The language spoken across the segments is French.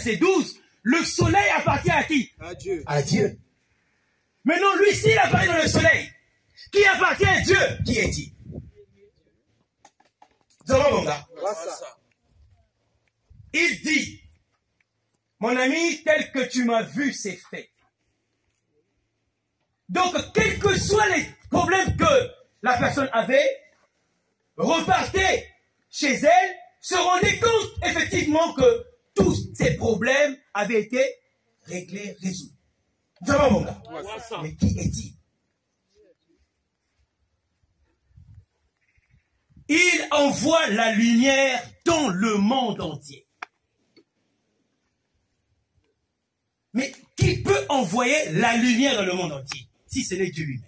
verset 12, le soleil appartient à qui? À Dieu. À Dieu. Mais non, lui, s'il apparaît dans le soleil, qui appartient à Dieu, qui est-il? Il dit, mon ami, tel que tu m'as vu, c'est fait. Donc, quels que soient les problèmes que la personne avait, repartez chez elle, se rendez compte effectivement que tous ces problèmes avaient été réglés, résolus. Mais qui est-il? Il envoie la lumière dans le monde entier. Mais qui peut envoyer la lumière dans le monde entier, si ce n'est Dieu lui-même?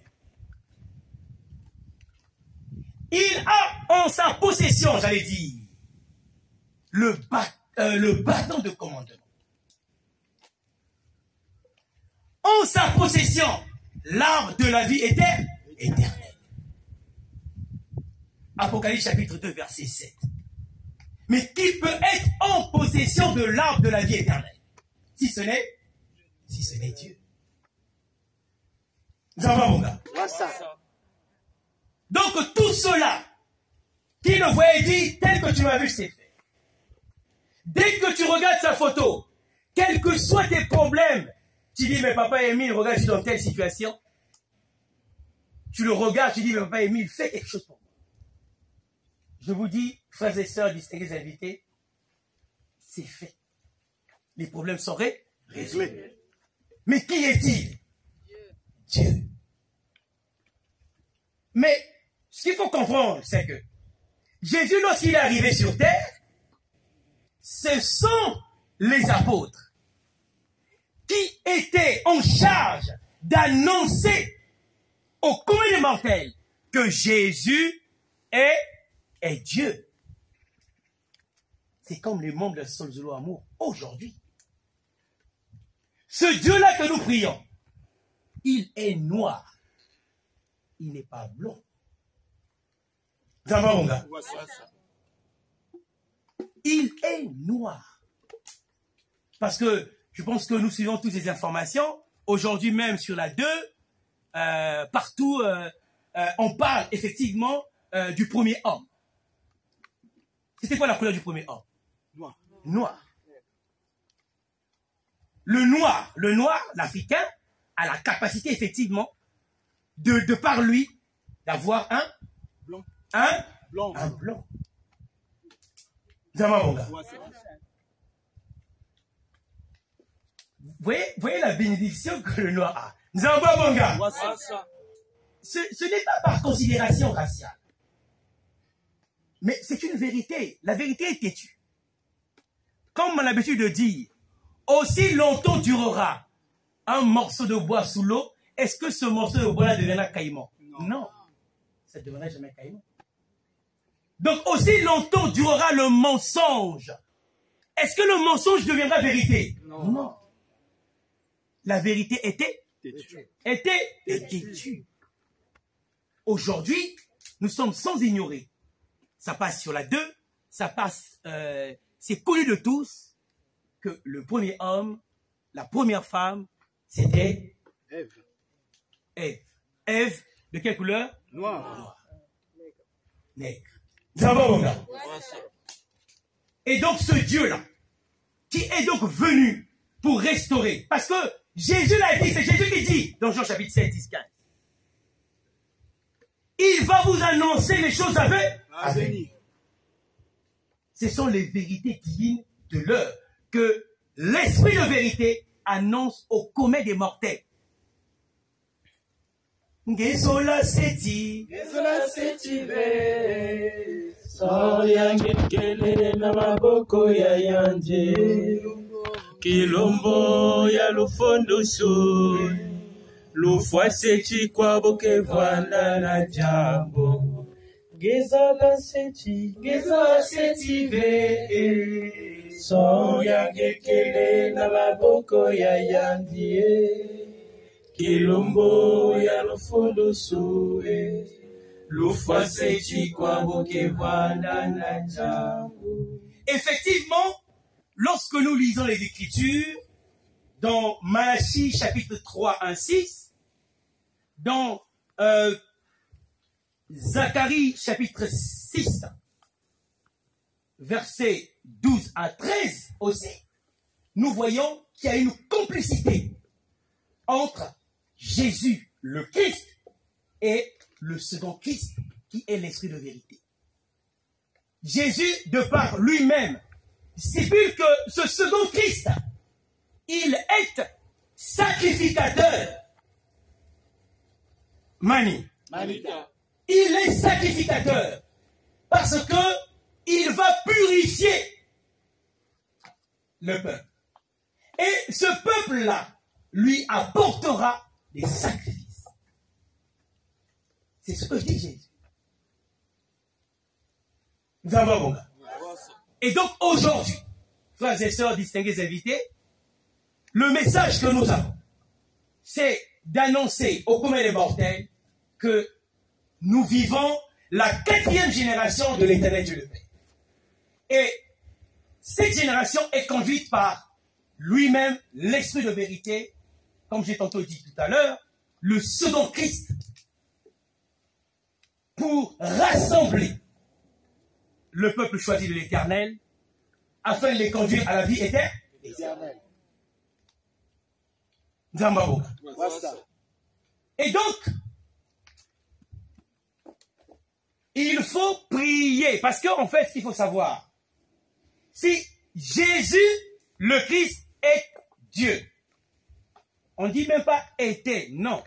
Il a en sa possession, j'allais dire, le bâton de commandement. En sa possession, l'arbre de la vie éternelle. Apocalypse chapitre 2, verset 7. Mais qui peut être en possession de l'arbre de la vie éternelle, si ce n'est Dieu? Donc tout cela, qui le voyait dit, tel que tu m'as vu, c'est fait. Dès que tu regardes sa photo, quels que soient tes problèmes, tu dis, mais papa Émile, regarde, je suis dans telle situation. Tu le regardes, tu dis, mais papa Émile, fais quelque chose pour moi. Je vous dis, frères et sœurs, distingués invités, c'est fait. Les problèmes sont réglés. Mais qui est-il? Dieu. Mais ce qu'il faut comprendre, c'est que Jésus, lorsqu'il est arrivé sur terre, ce sont les apôtres qui étaient en charge d'annoncer aux commun des mortels que Jésus est Dieu. C'est comme les membres de Sol Zolo Amour aujourd'hui. Ce Dieu-là que nous prions, il est noir. Il n'est pas blanc. Il est noir. Parce que je pense que nous suivons toutes ces informations. Aujourd'hui même sur la 2, partout, on parle effectivement du premier homme. C'était quoi la couleur du premier homme? Noir. Noir. Le noir, l'Africain, a la capacité effectivement de par lui, d'avoir un blanc. Un blanc. Zamabonga. Vous voyez la bénédiction que le noir a. Zamabonga. Ce n'est pas par considération raciale. Mais c'est une vérité. La vérité est têtue. Comme on a l'habitude de dire, aussi longtemps durera un morceau de bois sous l'eau, est-ce que ce morceau de bois-là deviendra caïman? Non. Ça ne deviendra jamais caïman. Donc, aussi longtemps durera le mensonge. Est-ce que le mensonge deviendra vérité? Non. La vérité était têtue. Aujourd'hui, nous sommes sans ignorer. Ça passe sur la 2, ça passe, c'est connu de tous que le premier homme, la première femme, c'était Ève. Ève, de quelle couleur? Noir. Nègre. Et donc ce Dieu-là, qui est donc venu pour restaurer, parce que Jésus l'a dit, c'est Jésus qui dit, dans Jean chapitre 7, 10, 15, il va vous annoncer les choses à venir. Ce sont les vérités divines de l'heure que l'esprit de vérité annonce au commun des mortels. Ngezola seti ve Soria ngekele na maboko ya yanje Kilombo ya lufondoso Lufwa seti kwa boke vanda na jambo Ngezola seti ve Soria ngekele na maboko ya yanje Kilombo ya lufundo suwe, lufwa sechi kwa boke vanda na jambu. Effectivement, lorsque nous lisons les Écritures, dans Malachie chapitre 3, 1, 6, dans Zacharie chapitre 6, versets 12 à 13 aussi, nous voyons qu'il y a une complicité entre Jésus, le Christ, et le second Christ, qui est l'Esprit de vérité. Jésus, de par lui-même, stipule que ce second Christ, il est sacrificateur. Manika. Il est sacrificateur parce que il va purifier le peuple. Et ce peuple-là lui apportera des sacrifices. C'est ce que dit Jésus. Nous avons bon gars. Et donc aujourd'hui, frères et sœurs, distingués invités, le message que nous avons, c'est d'annoncer au commun des mortels que nous vivons la 4e génération de l'Éternel Dieu le Père. Et cette génération est conduite par lui-même, l'Esprit de vérité, comme j'ai tantôt dit tout à l'heure, le second Christ, pour rassembler le peuple choisi de l'Éternel, afin de les conduire à la vie éternelle. Et donc, il faut prier, parce qu'en fait, ce qu'il faut savoir, si Jésus, le Christ, est Dieu, on ne dit même pas était, non,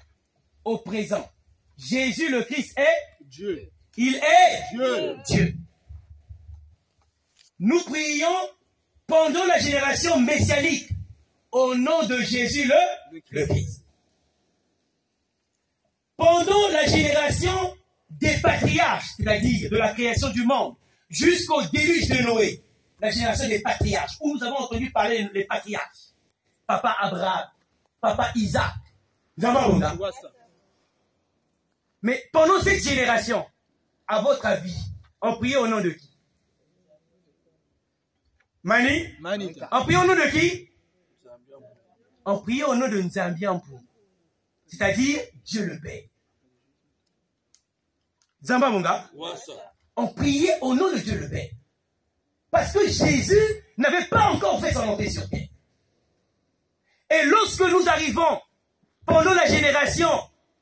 au présent. Jésus, le Christ, est Dieu. Il est Dieu. Nous prions pendant la génération messianique au nom de Jésus le Christ. Pendant la génération des patriarches, c'est-à-dire de la création du monde, jusqu'au déluge de Noé, la génération des patriarches, où nous avons entendu parler des patriarches. Papa Abraham, Papa Isaac. Mais pendant cette génération, à votre avis, on priait au nom de qui? Manika. On priait au nom de qui? On priait au nom de Nzambiampu, c'est-à-dire Dieu le Père. Zamba Munga. On priait au nom de Dieu le Père. Parce que Jésus n'avait pas encore fait son entrée sur terre. Et lorsque nous arrivons pendant la génération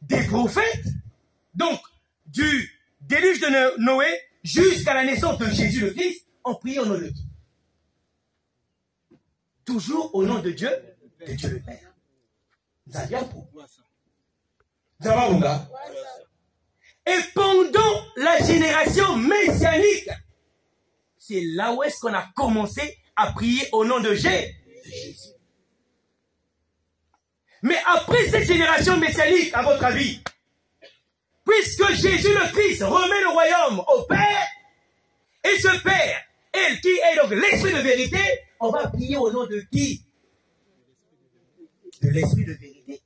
des prophètes, donc du déluge de Noé jusqu'à la naissance de Jésus le Christ, on priait au nom de qui? Toujours au nom de Dieu le Père. Et pendant la génération messianique, c'est là où est-ce qu'on a commencé à prier au nom de Jésus. Mais après cette génération messianique, à votre avis, puisque Jésus le Christ remet le royaume au Père, et ce Père, elle qui est donc l'Esprit de vérité, on va prier au nom de qui? De l'Esprit de vérité.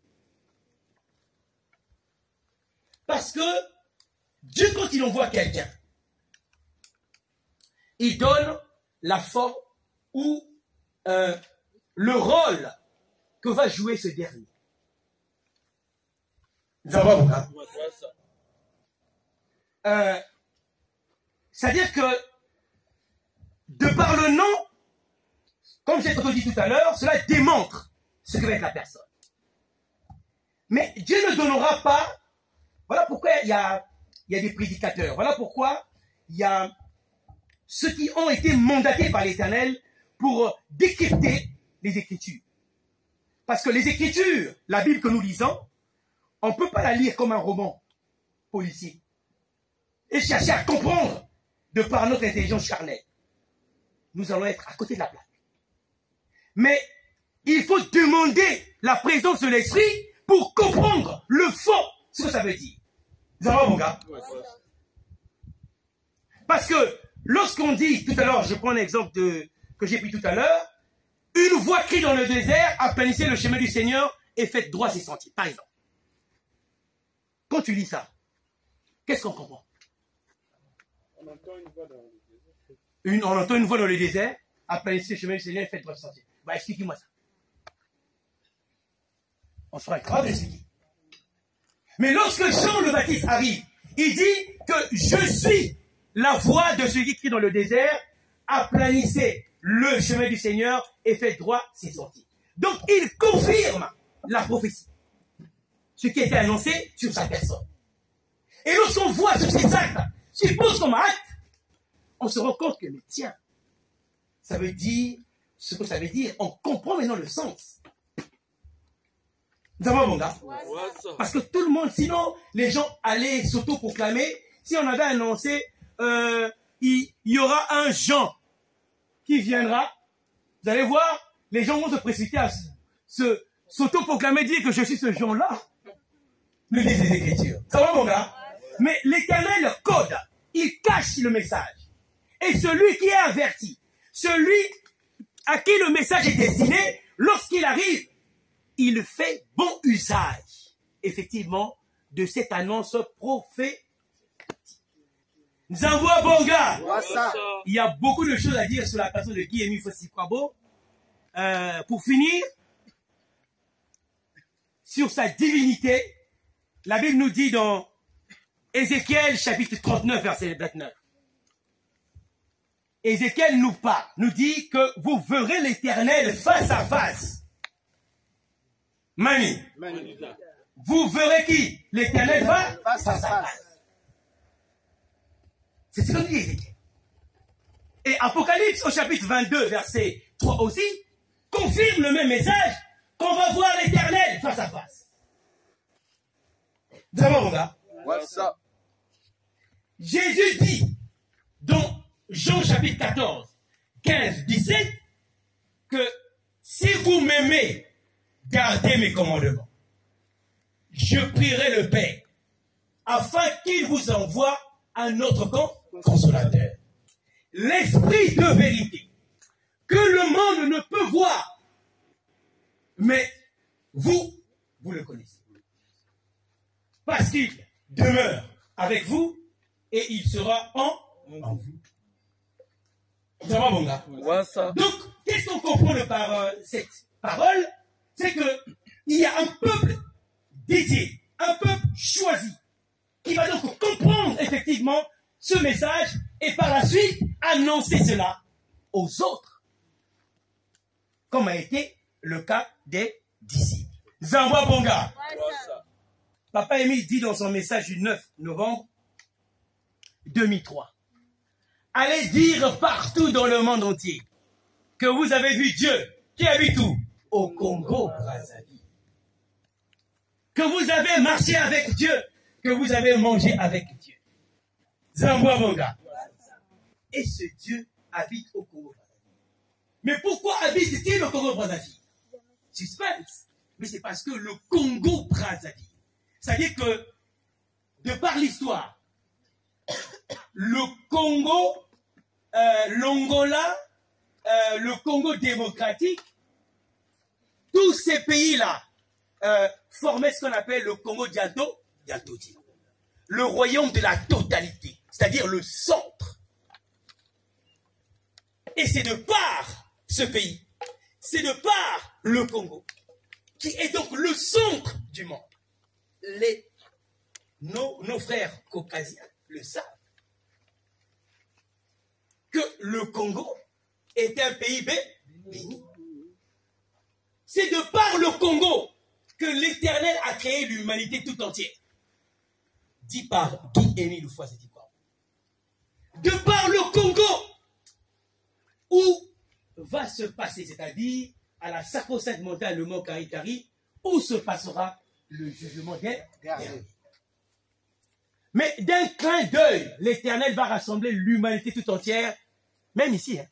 Parce que Dieu, quand il envoie quelqu'un, il donne la forme ou le rôle que va jouer ce dernier. C'est-à-dire que, de par le nom, comme j'ai dit tout à l'heure, cela démontre ce que va être la personne. Mais Dieu ne donnera pas. Voilà pourquoi il y a des prédicateurs. Voilà pourquoi il y a ceux qui ont été mandatés par l'Éternel pour décrypter les Écritures. Parce que les Écritures, la Bible que nous lisons, on ne peut pas la lire comme un roman policier et chercher à comprendre de par notre intelligence charnelle. Nous allons être à côté de la plaque. Mais il faut demander la présence de l'Esprit pour comprendre le fond, ce que ça veut dire. Vous avez mon gars? Parce que lorsqu'on dit, tout à l'heure, je prends l'exemple que j'ai pris tout à l'heure, une voix crie dans le désert, aplanissez le chemin du Seigneur et faites droit ses sentiers, par exemple. Quand tu lis ça, qu'est-ce qu'on comprend? On entend une voix dans le désert. On entend une voix dans le désert. à planifier le chemin du Seigneur et faites droit sentier. Bah, expliquez-moi ça. On sera capable d'expliquer. Mais lorsque Jean le Baptiste arrive, il dit que je suis la voix de celui qui crie dans le désert, aplanissez le chemin du Seigneur et faites droit ses sentiers. Donc, il confirme la prophétie. Ce qui était annoncé sur sa personne. Et lorsqu'on voit sur ces actes, ce qu'il pose comme acte, on se rend compte que, mais tiens, ça veut dire ce que ça veut dire. On comprend maintenant le sens. Nous avons mon gars. Parce que tout le monde, sinon, les gens allaient s'auto-proclamer. Si on avait annoncé, il y aura un Jean qui viendra, vous allez voir, les gens vont se précipiter à s'auto-proclamer, dire que je suis ce Jean-là. Le disent les Écritures. Ça va, mon gars? Mais l'Éternel code, il cache le message. Et celui qui est averti, celui à qui le message est destiné, lorsqu'il arrive, il fait bon usage, effectivement, de cette annonce prophétique. Nous envoie bon gars. Il y a beaucoup de choses à dire sur la personne de Guy-Émile Fossy-Kwabo. Pour finir, sur sa divinité, la Bible nous dit dans Ézéchiel chapitre 39, verset 29. Ézéchiel nous parle, nous dit que vous verrez l'Éternel face à face. Mani. Vous verrez qui? L'Éternel va face à face. C'est ce qu'on dit Ézéchiel. Et Apocalypse au chapitre 22, verset 3 aussi, confirme le même message qu'on va voir l'Éternel face à face. D'abord, mon gars. Jésus dit dans Jean chapitre 14, 15, 17, que si vous m'aimez, gardez mes commandements. Je prierai le Père afin qu'il vous envoie un autre consolateur. L'esprit de vérité que le monde ne peut voir, mais vous le connaissez. Parce qu'il demeure avec vous et il sera en vous. Ça va, mon gars? Donc, qu'est-ce qu'on comprend par cette parole? C'est qu'il y a un peuple dédié, un peuple choisi, qui va donc comprendre effectivement ce message et par la suite annoncer cela aux autres, comme a été le cas des disciples. Zamba Bonga. Papa Émile dit dans son message du 9 novembre 2003, allez dire partout dans le monde entier que vous avez vu Dieu qui habite où? Au Congo Brazzaville. Que vous avez marché avec Dieu, que vous avez mangé avec Dieu. Zamba Bonga. Et ce Dieu habite au Congo Brazzaville. Mais pourquoi habite-t-il au Congo Brazzaville? Suspense. Mais c'est parce que le Congo Brazzaville, c'est-à-dire que, de par l'histoire, le Congo, l'Angola, le Congo démocratique, tous ces pays-là formaient ce qu'on appelle le Congo Diado, le royaume de la totalité, c'est-à-dire le centre. Et c'est de par ce pays, c'est de par le Congo, qui est donc le centre du monde. Nos frères caucasiens le savent, que le Congo est un pays béni. C'est de par le Congo que l'Éternel a créé l'humanité tout entière. Dit par Guy-Émile Fossy-Kwabo. De par le Congo, où va se passer, c'est-à-dire à la sacro-sainte montagne, le mont Karitari, où se passera le jugement dernier. Mais d'un clin d'œil, l'Éternel va rassembler l'humanité tout entière, même ici. Hein.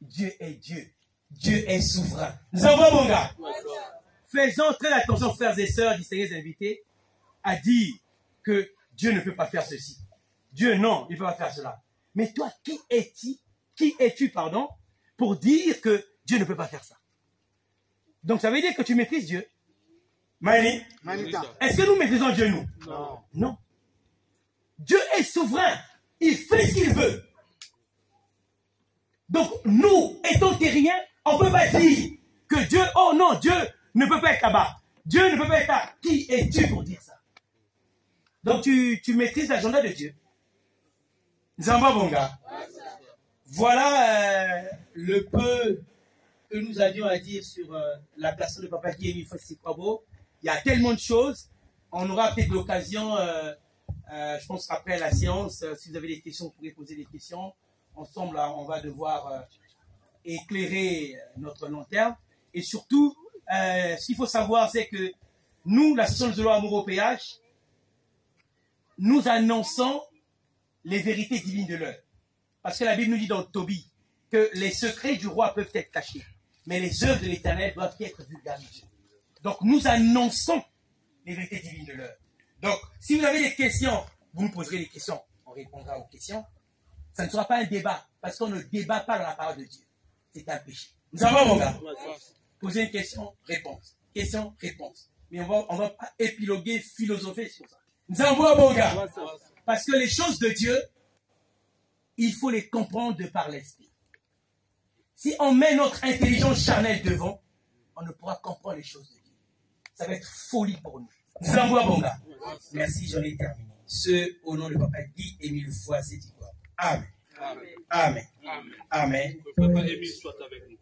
Dieu est Dieu. Dieu est souverain. Nous en voyons, mon gars. Faisons très attention, frères et sœurs, distingués invités, à dire que Dieu ne peut pas faire ceci. Dieu, non, il ne peut pas faire cela. Mais toi, qui es-tu, pour dire que Dieu ne peut pas faire ça? Donc, ça veut dire que tu maîtrises Dieu. Mani? Est-ce que nous maîtrisons Dieu, nous? Non. Non. Dieu est souverain. Il fait ce qu'il veut. Donc, nous, étant terriens, on ne peut pas dire que Dieu, oh non, Dieu ne peut pas être là-bas. Dieu ne peut pas être là. Qui es-tu pour dire ça? Donc, tu maîtrises l'agenda de Dieu. Nzamba Bonga. Voilà le peu que nous avions à dire sur la personne de Papa Guy Fossikwabo. Il y a tellement de choses. On aura peut-être l'occasion, je pense après la séance, si vous avez des questions, vous pourrez poser des questions. Ensemble, là, on va devoir éclairer notre long terme. Et surtout, ce qu'il faut savoir, c'est que nous, la session de loi Amour au péage, nous annonçons les vérités divines de l'heure. Parce que la Bible nous dit dans Tobie que les secrets du roi peuvent être cachés, mais les œuvres de l'Éternel doivent être vulgarisées. Donc, nous annonçons les vérités divines de l'heure. Donc, si vous avez des questions, vous me poserez des questions. On répondra aux questions. Ça ne sera pas un débat, parce qu'on ne débat pas dans la parole de Dieu. C'est un péché. Nous avons, mon gars, poser une question, réponse. Question, réponse. Mais on va pas épiloguer, philosopher sur ça. Nous avons, mon gars, parce que les choses de Dieu, il faut les comprendre de par l'esprit. Si on met notre intelligence charnelle devant, on ne pourra comprendre les choses de Dieu. Ça va être folie pour nous. Nous avons, mon gars. Merci, j'en ai terminé. Ce, au nom de Papa Guy Émile Foy, c'est dit quoi? Amen. Amen. Amen. Amen. Papa Émile soit avec nous.